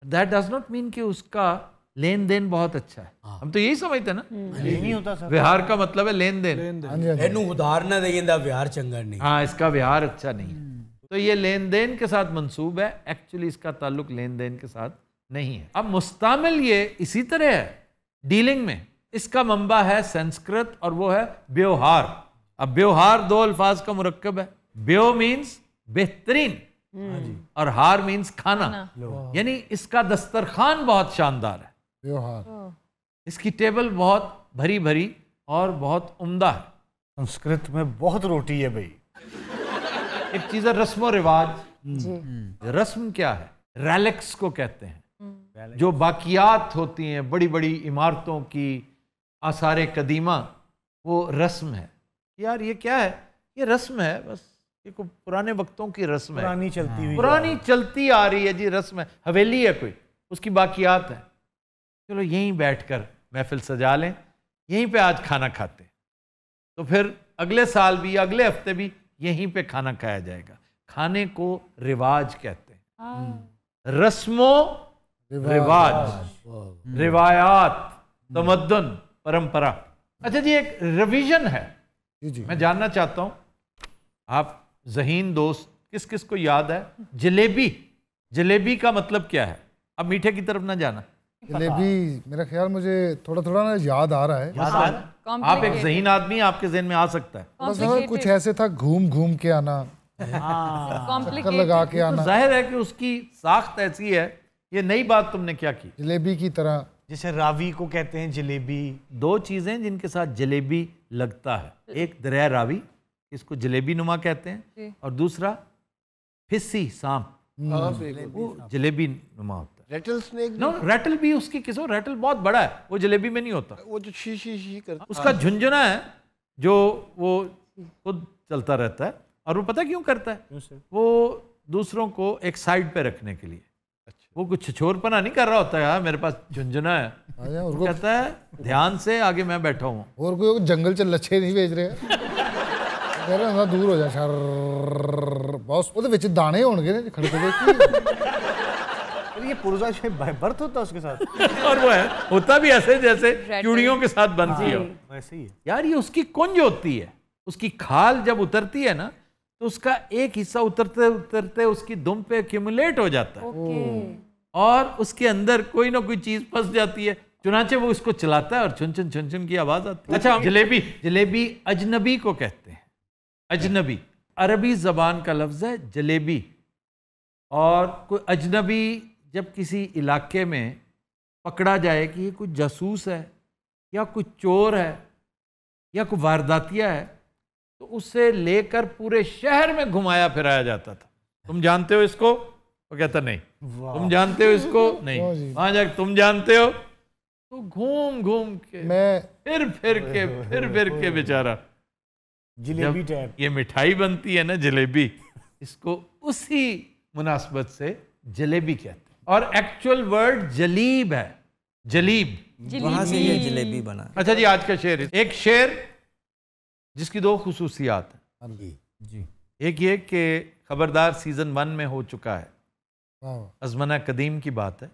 [SPEAKER 1] दैट डज नॉट मीन कि उसका लेन देन बहुत अच्छा है। हम तो यही समझते हैं ना,
[SPEAKER 7] नहीं होता सर।
[SPEAKER 1] व्यवहार का मतलब है लेन देन।
[SPEAKER 11] एनू उधार ना देंदा व्यवहार चंगा नहीं।
[SPEAKER 1] हाँ, इसका व्यवहार अच्छा नहीं है, तो ये लेन देन के साथ मंसूब है। एक्चुअली इसका ताल्लुक लेन देन के साथ नहीं है। अब मुस्तामिल ये इसी तरह है डीलिंग में। इसका मंबा है संस्कृत और वो है व्यवहार। अब व्यवहार दो अल्फाज का मुरक्कब है। ब्यो मीन्स बेहतरीन और हार मीन्स खाना। यानी इसका दस्तरखान बहुत शानदार है।
[SPEAKER 2] व्यवहार,
[SPEAKER 1] इसकी टेबल बहुत भरी भरी और बहुत उम्दा है।
[SPEAKER 7] संस्कृत में बहुत रोटी है भाई।
[SPEAKER 1] एक चीज है रस्म और रिवाज। रस्म क्या है? रैलिक्स को कहते हैं, जो बाकियात होती हैं बड़ी बड़ी इमारतों की, आसारे कदीमा, वो रस्म है। यार ये क्या है? ये रस्म है, बस ये कोई पुराने वक्तों की रस्म है,
[SPEAKER 7] पुरानी चलती हुई,
[SPEAKER 1] पुरानी चलती आ रही है जी, रस्म है। हवेली है कोई, उसकी बाकियात है, चलो यहीं बैठकर महफिल सजा लें, यहीं पे आज खाना खाते, तो फिर अगले साल भी अगले हफ्ते भी यहीं पे खाना खाया जाएगा। खाने को रिवाज कहते हैं। रस्मों रिवाज, रिवायात, तमद्दुन, परंपरा। अच्छा जी, एक रिवीजन है। मैं जानना चाहता हूं, आप ज़हीन दोस्त किस किस को याद है जलेबी? जलेबी का मतलब क्या है? अब मीठे की तरफ ना जाना।
[SPEAKER 2] जलेबी मेरा ख्याल मुझे थोड़ा थोड़ा ना याद आ रहा है।
[SPEAKER 1] याद आ रहा है? आप एक ज़हीन आदमी, आपके ज़हन में आ सकता है।
[SPEAKER 2] बस कुछ ऐसे था, घूम घूम के आना, चक्कर लगा के आना।
[SPEAKER 1] जाहिर है कि उसकी साख्त ऐसी है। ये नई बात तुमने क्या की?
[SPEAKER 2] जलेबी की तरह,
[SPEAKER 7] जैसे रावी को कहते हैं जलेबी।
[SPEAKER 1] दो चीजें जिनके साथ जलेबी लगता है, एक दरिया रावी, इसको जलेबी नुमा कहते हैं, और दूसरा फिस्सी सांप, वो जलेबी नुमा होता है।
[SPEAKER 6] रेटल स्नेक,
[SPEAKER 1] नो, रेटल भी उसकी किस्म, रेटल बहुत बड़ा है, वो जलेबी में नहीं होता।
[SPEAKER 6] वो जो शी शी शी करता,
[SPEAKER 1] उसका झुंझुना है जो वो खुद चलता रहता है, और वो पता क्यों करता है? वो दूसरों को एक साइड पे रखने के लिए। वो कुछ छोरपना नहीं कर रहा होता है, मेरे पास झुंझुना है, वो कहता है ध्यान से आगे मैं बैठा हूँ।
[SPEAKER 2] और कोई जंगल च लच्छे नहीं भेज रहे, कह रहे हैं दूर हो जा शर बॉस, ਉਹਦੇ ਵਿੱਚ दाने होंगे ना खड़के देख।
[SPEAKER 7] ये पुर्जा बर्थ होता है उसके साथ।
[SPEAKER 1] और वो है, होता भी ऐसे जैसे चूड़ियों के साथ बनती हो,
[SPEAKER 7] वैसे ही है
[SPEAKER 1] यार। ये उसकी कुंज होती है, उसकी खाल जब उतरती है ना, तो उसका एक हिस्सा उतरते उतरते उसकी दुम पे एक्यूमुलेट हो जाता है, और उसके अंदर कोई ना कोई चीज फंस जाती है, चुनाचे वो उसको चलाता है और छुन छुन छुन छुन की आवाज आती है। अच्छा, जलेबी, जलेबी अजनबी को कहते हैं। अजनबी अरबी जबान का लफ्ज है जलेबी। और कोई अजनबी जब किसी इलाके में पकड़ा जाए कि ये कोई जासूस है या कोई चोर है या कोई वारदातिया है, तो उससे लेकर पूरे शहर में घुमाया फिराया जाता था। तुम जानते हो इसको? वो कहता नहीं। तुम जानते हो इसको? नहीं। वहां जाकर तुम जानते हो? तो घूम घूम के, फिर फिर के बेचारा,
[SPEAKER 7] जलेबी टाइप,
[SPEAKER 1] ये मिठाई बनती है ना जलेबी, इसको उसी मुनासबत से जलेबी कहते हैं। और एक्चुअल वर्ड जलीब है, जलीब,
[SPEAKER 8] वहां से ये जलेबी बना।
[SPEAKER 1] अच्छा जी, आज का शेर, एक शेर जिसकी दो खुसूसियात हैं जी। एक ये कि खबरदार सीजन 1 में हो चुका है, अजमना कदीम की बात है।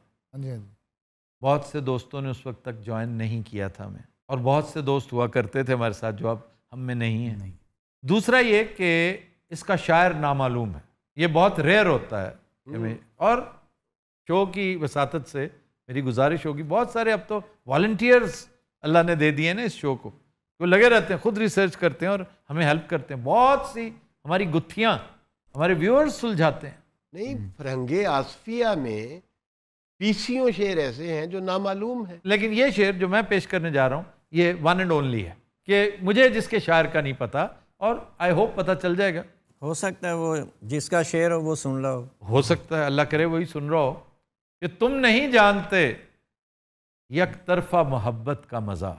[SPEAKER 1] बहुत से दोस्तों ने उस वक्त तक ज्वाइन नहीं किया था हमें, और बहुत से दोस्त हुआ करते थे हमारे साथ जो अब हम में नहीं है। दूसरा ये कि इसका शायर नामालूम है, ये बहुत रेयर होता है। और शो की वसातत से मेरी गुजारिश होगी, बहुत सारे अब तो वॉलंटियर्स अल्लाह ने दे दिए ना इस शो को, वो लगे रहते हैं, खुद रिसर्च करते हैं और हमें हेल्प करते हैं। बहुत सी हमारी गुत्थियाँ हमारे व्यूअर्स सुलझाते हैं।
[SPEAKER 6] नहीं, फरहंगे आसफिया में 20 शेर ऐसे हैं जो नामालूम है।
[SPEAKER 1] लेकिन ये शेर जो मैं पेश करने जा रहा हूँ ये वन एंड ओनली है कि मुझे जिसके शायर का नहीं पता, और आई होप पता चल जाएगा।
[SPEAKER 8] हो सकता है वो जिसका शेर हो वो सुन रहा
[SPEAKER 1] हो सकता है, अल्लाह करे वही सुन रहा हो कि तुम नहीं जानते यक तरफा मोहब्बत का मजा।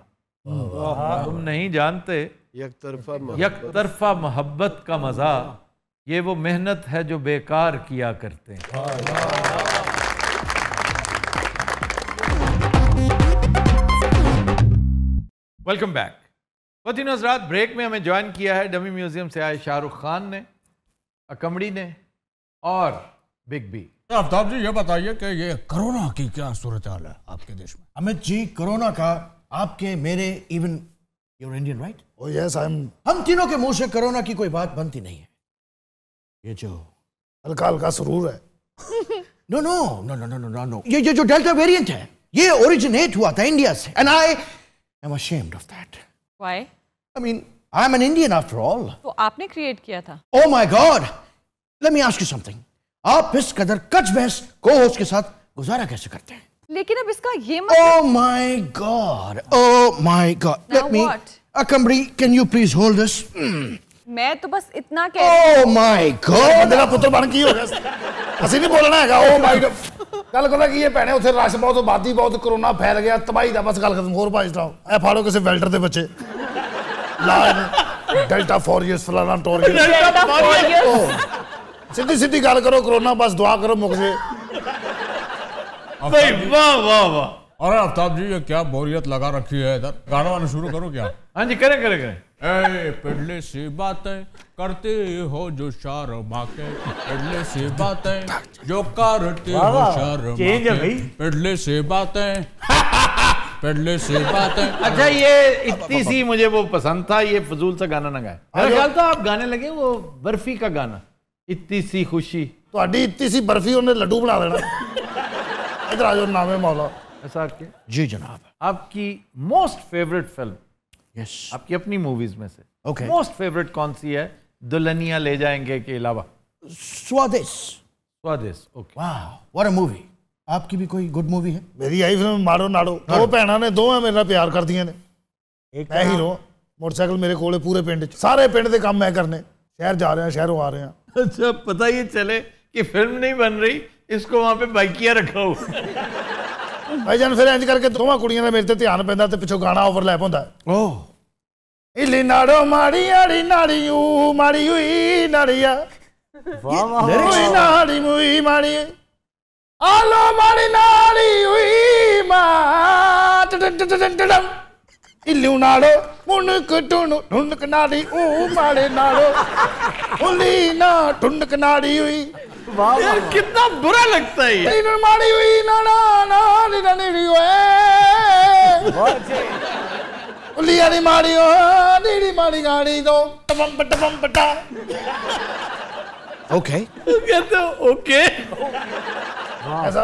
[SPEAKER 1] तुम नहीं जानते यक तरफा मोहब्बत का मजा, ये वो मेहनत है जो बेकार किया करते हैं। Welcome back. ख़वातीन हज़रात, ब्रेक में हमें ज्वाइन किया है डमी म्यूजियम से आए शाहरुख खान ने, अकमड़ी ने और बिग बी।
[SPEAKER 12] आफ्ताब जी ये बताइए कि ये कोरोना की क्या सूरत हाल है आपके देश में?
[SPEAKER 13] अमित जी, कोरोना का आपके मेरे even your Indian right?
[SPEAKER 2] Oh yes,
[SPEAKER 13] हम तीनों के मुंह से कोरोना की कोई बात बनती नहीं है। ये जो
[SPEAKER 2] हल्का हल्का सुरूर है।
[SPEAKER 13] No no no no no no no, ये जो डेल्टा वेरिएंट है ये ओरिजिनेट हुआ था इंडिया से, and I am ashamed of that.
[SPEAKER 5] Why?
[SPEAKER 13] I mean I am an Indian after all.
[SPEAKER 5] तो आपने क्रिएट किया था?
[SPEAKER 13] Oh my God, let me ask you something. आप इस कदर कच बहस को-होस्ट के साथ गुजारा कैसे करते हैं?
[SPEAKER 5] लेकिन अब इसका ये
[SPEAKER 13] Oh my God! Oh my God!
[SPEAKER 5] Now
[SPEAKER 13] Let me.
[SPEAKER 5] what?
[SPEAKER 13] Akamri, can you please hold this?
[SPEAKER 5] मैं तो बस इतना कह रही हूं।
[SPEAKER 13] Oh my God!
[SPEAKER 2] बंदे का पुत्र बन की हो गया। ਅਸੀਂ नहीं बोलना है। Oh my God! गल करना की ये भैने उत्थे रश बहुत, आबादी बहुत, कोरोना फैल गया, तबाही दा बस गल खत्म। होर भाई सुनाओ। ए फाड़ो किसी वेल्डर दे बच्चे। ला डेल्टा फॉरियस फलाना टोरियस।
[SPEAKER 5] डेल्टा फॉरियस।
[SPEAKER 2] सीधी सीधी गल करो, कोरोना बस दुआ करो मुक जे।
[SPEAKER 1] भाई वाह वाह वाह।
[SPEAKER 12] अरे आफ्ताब जी ये क्या बोरियत लगा रखी है इधर, गाना वाना शुरू करो क्या?
[SPEAKER 1] हाँ जी, करें करें करें।
[SPEAKER 12] ए पिछले सी बातें करते हो जो शर्मा के, पिछले सी बातें जो करते हो शर्मा के, पिछले सी बातें पिछले सी बातें।
[SPEAKER 1] अच्छा, ये इतनी सी मुझे वो पसंद था, ये फजूल सा गाना ना गाए। मेरा ख्याल था आप गाने लगे वो बर्फी का गाना, इतनी सी खुशी।
[SPEAKER 2] तो अड्डी इतनी सी बर्फी उन्हें लड्डू बना देना। इधर आ जाओ नामे मौला।
[SPEAKER 1] ऐसा क्या?
[SPEAKER 13] जी जनाब।
[SPEAKER 1] आपकी मोस्ट फेवरेट फिल्म?
[SPEAKER 13] यस।
[SPEAKER 1] आपकी अपनी मूवीज में से
[SPEAKER 13] Okay.
[SPEAKER 1] मोस्ट फेवरेट कौन सी है दुल्हनिया ले जाएंगे के अलावा?
[SPEAKER 13] स्वादेश।
[SPEAKER 1] स्वादेश। ओके।
[SPEAKER 13] वाह, व्हाट अ मूवी। आपकी भी कोई गुड मूवी है?
[SPEAKER 2] मेरी आई फिल्म मारो नाड़ो। दो भैणा ने, दो मेरे नाल प्यार कर दियां ने। मैं हीरो, मोटरसाइकिल मेरे कोले पूरे पिंड च, सारे पिंड दे काम मैं करने। शहर जा रहे हैं, शहरों आ रहे हैं।
[SPEAKER 1] अच्छा, पता ये चले कि फिल्म नहीं बन रही, इसको वहां पे बाइकिया रखा हो।
[SPEAKER 2] भाईजान फिर इंज करके दोवां कुड़ियां दा मेरे ते ध्यान पैंदा ते पिछों गाना ओवरलैप होंदा है।
[SPEAKER 13] ओह
[SPEAKER 2] इली नाड़ो माड़ी आड़ी नाड़ी यू माड़ी हुई नाड़िया,
[SPEAKER 7] वाह वाह।
[SPEAKER 2] हुई नाड़ी मुई माड़ी, आलो माड़ी नाड़ी हुई मा टडम, इल्लू नाड़ो मुनक टुनु ढुंडक नाड़ी ऊ माड़े नाड़ो, उली ना ढुंडक नाड़ी हुई।
[SPEAKER 1] यार कितना बुरा लगता है ये।
[SPEAKER 2] इल्लू माड़ी हुई ना ना ना ना नीड़ी हुए, उली आड़ी माड़ी हो नीड़ी माड़ी गाड़ी दो टपम टपम पटा।
[SPEAKER 13] ओके।
[SPEAKER 1] कहते हो ओके।
[SPEAKER 2] ऐसा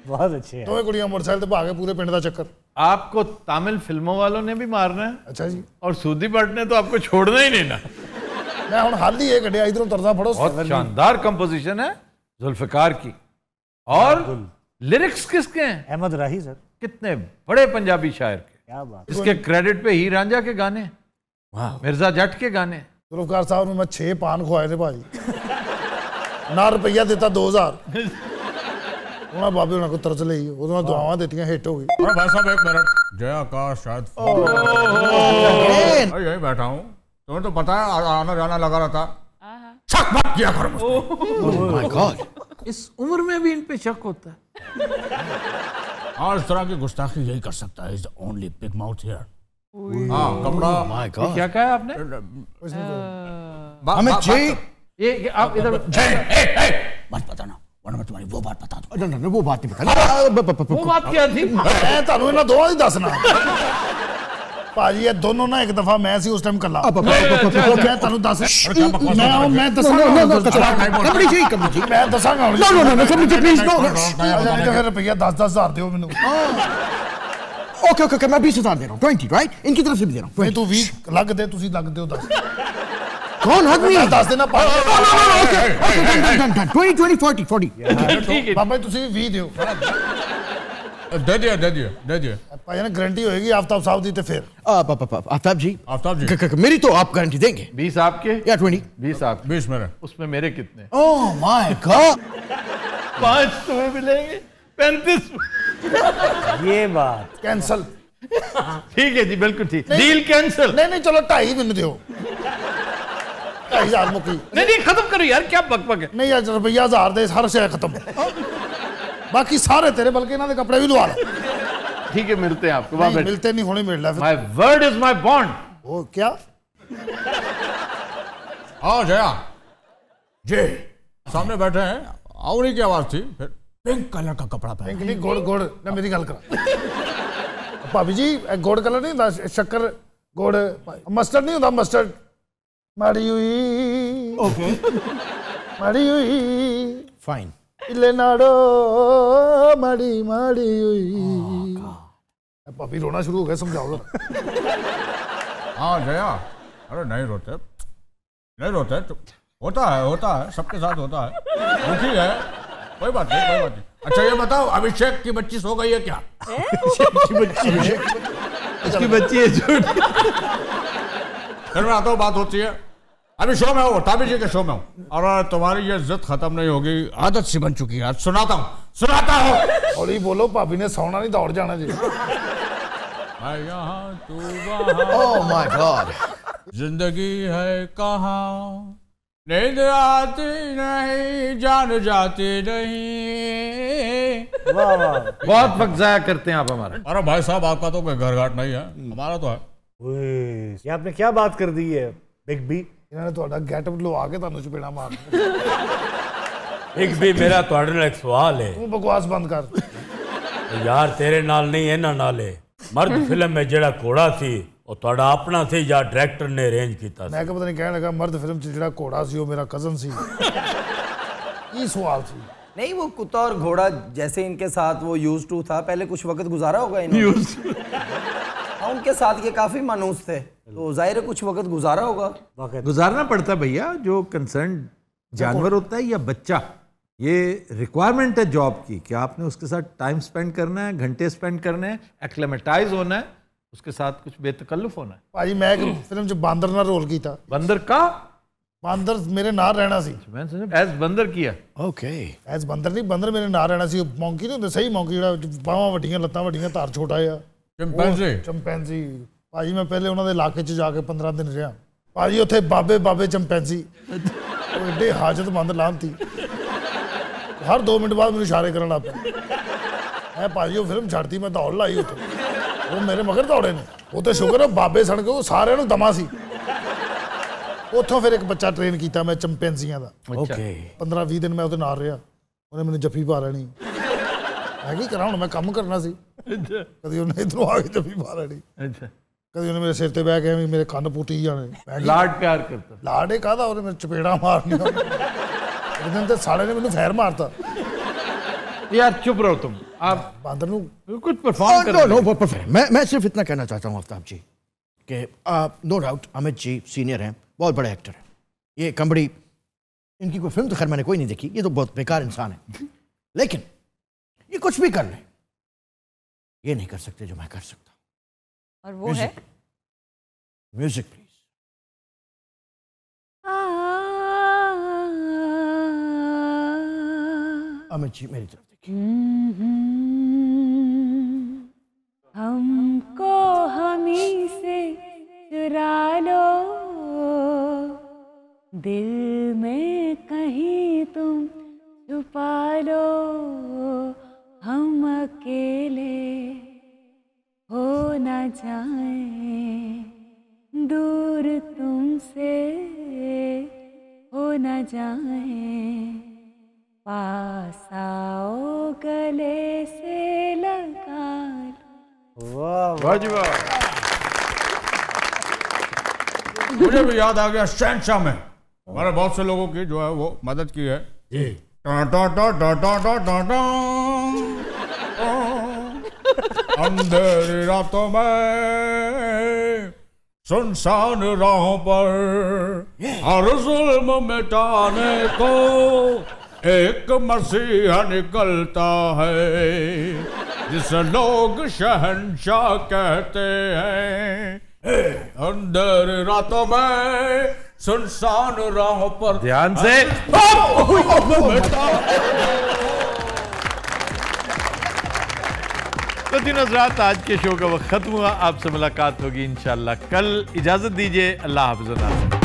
[SPEAKER 7] बहुत अच्छे हैं।
[SPEAKER 2] दो कुड़ियां मोटरसाइकिल पे भागे पूरे पिंड का चक्कर।
[SPEAKER 1] आपको तमिल फिल्मों वालों ने भी मारना है।
[SPEAKER 2] अच्छा जी।
[SPEAKER 1] और सूदी भट्ट ने तो आपको छोड़ना ही नहीं ना।
[SPEAKER 2] मैं हुण हाल ही ये कढ़िया इधरों तरदा फड़ो।
[SPEAKER 1] बहुत शानदार कंपोजिशन है जुल्फिकार की। और लिरिक्स किसके हैं?
[SPEAKER 7] अहमद राही सर।
[SPEAKER 1] कितने बड़े पंजाबी शायर के।
[SPEAKER 7] क्या बात।
[SPEAKER 1] इसके क्रेडिट पे हीर रांझा के गाने, मिर्जा जट के गाने।
[SPEAKER 2] जुल्फकार साहब ने मैं 6 पान खुआए थे भाई, ना रुपया देता 2000। उन्होंने बाबे उन्होंने को तरस ली, उन्होंने दुआवां देतियां, हिट हो गई।
[SPEAKER 12] अरे भाई साहब एक मिनट, जया का शायद यही बैठा हूँ, तुम्हें तो पता है आना जाना लगा रहता, शक मत किया करो मुझ
[SPEAKER 13] माय गॉड।
[SPEAKER 1] इस उम्र में भी इन पे शक होता है।
[SPEAKER 12] हाँ, इस तरह की गुस्ताखी यही कर सकता है। Is only big mouth here. हाँ, कपड़ा।
[SPEAKER 13] My God.
[SPEAKER 1] क्या कहा आपने?
[SPEAKER 13] अमित जी,
[SPEAKER 1] ये आप इधर
[SPEAKER 12] मत बताना, वरना मैं तुम्हारी वो बात बता दूं।
[SPEAKER 13] नहीं वो बात नहीं बतानी।
[SPEAKER 1] वो बात क्या थी?
[SPEAKER 2] मैं ਤੁਹਾਨੂੰ ਇਹਨਾਂ ਦੋਵਾਂ ਦੀ ਦੱਸਣਾ ਭਾਜੀ। ਇਹ ਦੋਨੋਂ ਨਾ ਇੱਕ ਦਫਾ ਮੈਂ ਸੀ ਉਸ ਟਾਈਮ ਕੱਲਾ। ਮੈਂ ਤੁਹਾਨੂੰ ਦੱਸ, ਮੈਂ ਦੱਸਾਂਗਾ।
[SPEAKER 13] कमरी जी
[SPEAKER 2] ਮੈਂ ਦੱਸਾਂਗਾ।
[SPEAKER 13] नो नो नो कमरी जी प्लीज नो।
[SPEAKER 2] ਨਹੀਂ ਤਾਂ ਫਿਰ ਰੁਪਈਆ 10,000 ਦਿਓ ਮੈਨੂੰ।
[SPEAKER 13] ओके ओके मैं 20,000 दे रहा हूँ 20 राइट इनकी तरफ से भी दे रहा हूँ
[SPEAKER 2] नहीं तू 20 लग दे तुसी लग दे 10
[SPEAKER 13] कौन आदमी
[SPEAKER 2] 10 देना 20 40
[SPEAKER 1] ठीक है
[SPEAKER 2] बाबा तुसी 20 दियो
[SPEAKER 12] दे दिया
[SPEAKER 2] भाई ने गारंटी होएगी आफ्ताब साहब दी ते फिर
[SPEAKER 13] आफ्ताब जी मेरी तो आप गारंटी देंगे
[SPEAKER 1] 20 आपके
[SPEAKER 13] या 20
[SPEAKER 1] 20 आपके
[SPEAKER 12] 20 मेरे
[SPEAKER 1] उसमें मेरे कितने
[SPEAKER 13] ओह माय गॉड
[SPEAKER 1] 5 तुम्हें मिलेंगे 35
[SPEAKER 7] ये बात
[SPEAKER 2] कैंसल
[SPEAKER 1] ठीक है जी बिल्कुल ठीक डील कैंसिल
[SPEAKER 2] नहीं चलो 2.5 मैंने दियो 2.5 मुकी
[SPEAKER 1] नहीं खत्म करो यार क्या बकबक है
[SPEAKER 2] नहीं यार रुपया 1000 दे हर शे खत्म बाकी सारे तेरे बल्कि इन्होंने कपड़े भी लवा लो
[SPEAKER 1] ठीक है मिलते हैं आपको
[SPEAKER 2] नहीं, मिलते नहीं होने मिल रहा
[SPEAKER 1] my word is my bond
[SPEAKER 2] वो क्या
[SPEAKER 12] आओ जया
[SPEAKER 2] जे
[SPEAKER 12] सामने बैठे हैं आवरी की आवाज थी फिर पिंक कलर का कपड़ा पहना
[SPEAKER 2] पिंक नहीं गोड़ ना मेरी गल करा भाभी जी गोड़ कलर नहीं होता शक्कर गोड़ मस्टर्ड नहीं होता मस्टर्ड मारी हुई
[SPEAKER 13] ओके
[SPEAKER 2] मारी हुई
[SPEAKER 13] फाइन
[SPEAKER 2] इले नाड़ो माड़ी माड़ी हुई भाभी रोना शुरू हो गया समझाओ
[SPEAKER 12] हाँ जया अरे नहीं रोते होता है सबके साथ होता है दुखी है कोई बात नहीं अच्छा ये बताओ अभिषेक की बच्ची सो गई है क्या
[SPEAKER 1] इसकी बच्ची है झूठ
[SPEAKER 12] फिर मैं आता हूँ बात होती है अभी शो में हूँ ताबी जी के शो में हूँ और तुम्हारी ये जिद खत्म नहीं होगी आदत सी बन चुकी है आज सुनाता हूँ
[SPEAKER 2] और ही बोलो भाभी ने सोना नहीं दौड़ जाना जी
[SPEAKER 12] मैं यहाँ तू वहाँ
[SPEAKER 13] ओह माय गॉड
[SPEAKER 12] जिंदगी है कहाँ नींद आती नहीं जान जाती नहीं
[SPEAKER 7] वाह वाह
[SPEAKER 1] बहुत वक्त जाया करते हैं आप हमारा
[SPEAKER 12] अरे भाई साहब आपका तो कोई घर घाट नहीं है हमारा तो है
[SPEAKER 7] ये आपने क्या बात कर दी है बिग बी
[SPEAKER 2] इन्होंने ਤੁਹਾਡਾ ਗੈਟਅਪ ਲਵਾ ਕੇ ਤੁਹਾਨੂੰ ਚਪੇੜਾ ਮਾਰ
[SPEAKER 11] एक भी मेरा ਤੁਹਾਡੇ ਨਾਲ ਇੱਕ ਸਵਾਲ ਹੈ
[SPEAKER 2] ਤੂੰ ਬਕਵਾਸ ਬੰਦ ਕਰ
[SPEAKER 11] यार तेरे नाल नहीं है ना नाले मर्द फिल्म में जेड़ा घोड़ा सी ਉਹ ਤੁਹਾਡਾ ਆਪਣਾ ਸੀ ਜਾਂ डायरेक्टर ने अरेंज ਕੀਤਾ ਸੀ
[SPEAKER 2] ਮੈਂ ਕਿ ਪਤਾ ਨਹੀਂ ਕਹਿਣ ਲੱਗਾ ਮਰਦ ਫਿਲਮ 'ਚ ਜਿਹੜਾ ਘੋੜਾ ਸੀ ਉਹ ਮੇਰਾ ਕਜ਼ਨ ਸੀ ਕੀ सवाल थी
[SPEAKER 8] नहीं वो कुत्ता और घोड़ा जैसे इनके साथ वो यूज टू था पहले कुछ वक्त गुजारा होगा इन्होंने हाँ उनके साथ ये काफी मानूस थे तो जाहिर है कुछ वक्त गुजारा होगा
[SPEAKER 1] गुजारना पड़ता है भैया जो कंसर्न जानवर होता है या बच्चा ये रिक्वायरमेंट है जॉब की कि आपने उसके साथ टाइम स्पेंड करना है घंटे स्पेंड करने हैं एक्लेमेटाइज होना है उसके साथ कुछ बेतकल्लुफ होना है
[SPEAKER 2] भाजी मैं एक फिल्म 'ਚ ਬਾਂਦਰ ਨਾਲ रोल किया
[SPEAKER 1] बंदर का
[SPEAKER 2] ਬਾਂਦਰ मेरे नाल रहना सी
[SPEAKER 1] मैं समझा एज बंदर किया
[SPEAKER 13] ओके
[SPEAKER 2] एज बंदर नहीं बंदर मेरे नाल रहना सी मौंकी नहीं होंदे सही मौंकी ਜਿਹੜਾ ਬਾਹਾਂ ਵੱਡੀਆਂ ਲੱਤਾਂ ਵੱਡੀਆਂ ਧਾਰ ਛੋਟਾ ਆ ਚੰਪੈਂਜੀ ਭਾਜੀ ਮੈਂ ਪਹਿਲੇ ਉਹਨਾਂ ਦੇ ਇਲਾਕੇ 'ਚ ਜਾ ਕੇ 15 ਦਿਨ ਰਿਹਾ ਭਾਜੀ ਉੱਥੇ ਬਾਬੇ ਚੰਪੈਂਜੀ ਉਹ ਏਡੇ ਹਾਜਤਮੰਦ ਲਾਂਤੀ ਹਰ 2 ਮਿੰਟ ਬਾਅਦ ਮੈਨੂੰ ਇਸ਼ਾਰੇ ਕਰਨ ਲੱਗ ਪਏ ਐ ਭਾਜੀ ਉਹ ਫਿਲਮ ਛੱਡਤੀ ਮੈਂ ਦੌੜ ਲਾਈ ਉੱਥੇ ਉਹ ਮੇਰੇ ਮਗਰ ਦੌੜੇ ਨੇ ਉਹ ਤੇ ਸ਼ੁਕਰ ਹੈ ਬਾਬੇ ਸਣ ਕੇ ਉਹ ਸਾਰਿਆਂ ਨੂੰ ਦਮਾ ਸੀ ਉੱਥੋਂ ਫਿਰ ਇੱਕ ਬੱਚਾ ਟ੍ਰੇਨ ਕੀਤਾ ਮੈਂ ਚੰਪੈਂਜ਼ੀਆਂ ਦਾ
[SPEAKER 13] ਓਕੇ
[SPEAKER 2] 15-20 ਦਿਨ ਮੈਂ ਉਹਦੇ ਨਾਲ ਰਿਹਾ ਉਹਨੇ ਮੈਨੂੰ ਜੱਫੀ ਪਾ ਲੈਣੀ ਮੈਂ ਕੀ ਕਰਾਂ ਹੁਣ ਮੈਂ ਕੰਮ ਕਰਨਾ ਸੀ ਕਦੀ ਉਹਨੇ ਇਧਰੋਂ ਆ ਕੇ ਜੱਫੀ ਪਾ ਲੈਣੀ ਕਦੀ ਉਹਨੇ ਮੇਰੇ ਸਿਰ ਤੇ ਬਹਿ ਕੇ ਮੇਰੇ ਕੰਨ ਪੁੱਟੀ ਜਾਣੇ
[SPEAKER 1] लाड प्यार करता
[SPEAKER 2] ਲਾੜ ਇਹ ਕਾਹਦਾ ਉਹਨੇ ਮੇਰੇ ਚਪੇੜਾ ਮਾਰਨੀਆਂ ਇੱਕ ਦਿਨ ਤੇ ਸਾਲੇ ਨੇ ਮੈਨੂੰ ਫੈਰ ਮਾਰਤਾ
[SPEAKER 1] यार चुप रहो तुम आप
[SPEAKER 2] बांदर नु
[SPEAKER 1] कुछ परफॉर्म कर
[SPEAKER 13] नो मैं सिर्फ इतना कहना चाहता हूँ आफ्ताब जी कि no doubt Amit ji senior हैं बहुत बड़े एक्टर हैं ये कंबड़ी इनकी कोई फिल्म तो खैर मैंने कोई नहीं देखी ये तो बहुत बेकार इंसान है लेकिन ये कुछ भी कर ले ये नहीं कर सकते जो मैं कर सकता हूँ
[SPEAKER 5] और वो है
[SPEAKER 13] म्यूजिक प्लीज अमित जी मेरी तरफ
[SPEAKER 9] हमको हमी से चुरा लो दिल में कहीं तुम छुपा लो हम अकेले हो न जाएं दूर तुमसे हो न जाएं पास आओ गले से लगा
[SPEAKER 12] वाह जी वाह मुझे भी याद आ गया शहंशाह में हमारे बहुत से लोगों की जो है वो मदद की है और अंधेरी रातों में सुनसान राहों पर हर जुल्म मिटाने को एक मसीहा निकलता है जिसे लोग शहंशाह कहते हैं। अंधेरी रातों में सुनसान राहों पर
[SPEAKER 1] ध्यान से तो दिन हज़रात आज के शो का वक्त खत्म हुआ। आपसे मुलाकात होगी इंशाल्लाह कल। इजाजत दीजिए। अल्लाह हाफ़िज़।